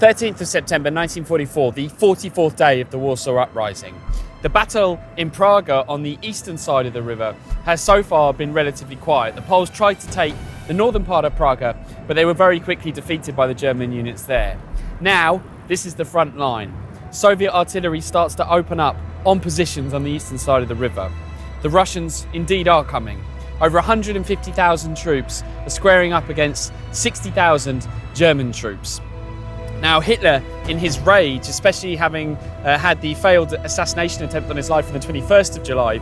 13th of September 1944, the 44th day of the Warsaw Uprising. The battle in Praga on the eastern side of the river has so far been relatively quiet. The Poles tried to take the northern part of Praga, but they were very quickly defeated by the German units there. Now, this is the front line. Soviet artillery starts to open up on positions on the eastern side of the river. The Russians indeed are coming. Over 150,000 troops are squaring up against 60,000 German troops. Now, Hitler, in his rage, especially having had the failed assassination attempt on his life on the 21st of July,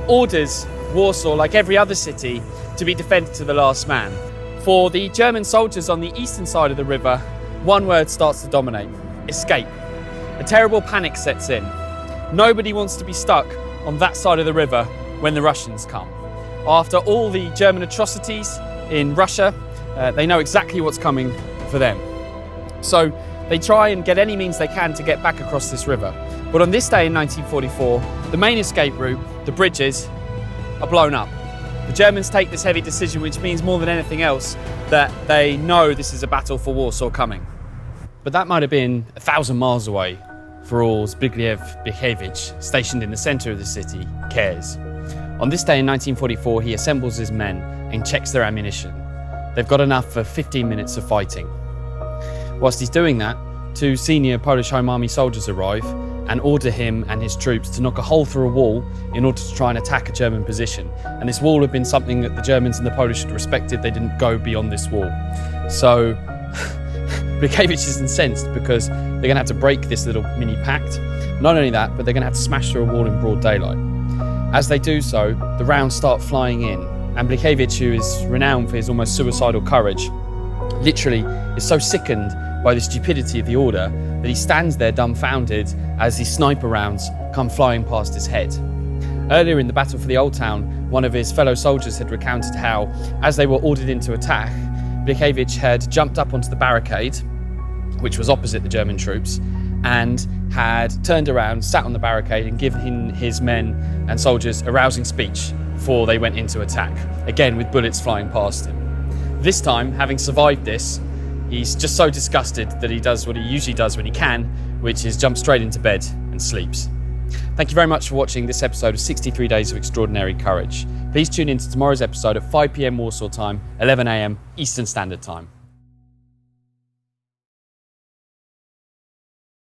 orders Warsaw, like every other city, to be defended to the last man. For the German soldiers on the eastern side of the river, one word starts to dominate: escape. A terrible panic sets in. Nobody wants to be stuck on that side of the river when the Russians come. After all the German atrocities in Russia, they know exactly what's coming for them. So they try and get any means they can to get back across this river. But on this day in 1944, the main escape route, the bridges, are blown up. The Germans take this heavy decision, which means more than anything else that they know this is a battle for Warsaw coming. But that might have been 1,000 miles away for all Zbigniew Blichiewicz, stationed in the centre of the city, cares. On this day in 1944, he assembles his men and checks their ammunition. They've got enough for 15 minutes of fighting. Whilst he's doing that, two senior Polish Home Army soldiers arrive and order him and his troops to knock a hole through a wall in order to try and attack a German position. And this wall had been something that the Germans and the Polish had respected. They didn't go beyond this wall. So Blichiewicz is incensed because they're going to have to break this little mini pact. Not only that, but they're going to have to smash through a wall in broad daylight. As they do so, the rounds start flying in, and Blichiewicz, who is renowned for his almost suicidal courage, literally is so sickened by the stupidity of the order that he stands there dumbfounded as these sniper rounds come flying past his head. Earlier in the battle for the Old Town, one of his fellow soldiers had recounted how, as they were ordered into attack, Blichiewicz had jumped up onto the barricade, which was opposite the German troops, and had turned around, sat on the barricade and given his men and soldiers a rousing speech before they went into attack, again with bullets flying past him. This time, having survived this, he's just so disgusted that he does what he usually does when he can, which is jump straight into bed and sleeps. Thank you very much for watching this episode of 63 Days of Extraordinary Courage. Please tune in to tomorrow's episode at 5 p.m. Warsaw time, 11 a.m. Eastern Standard Time.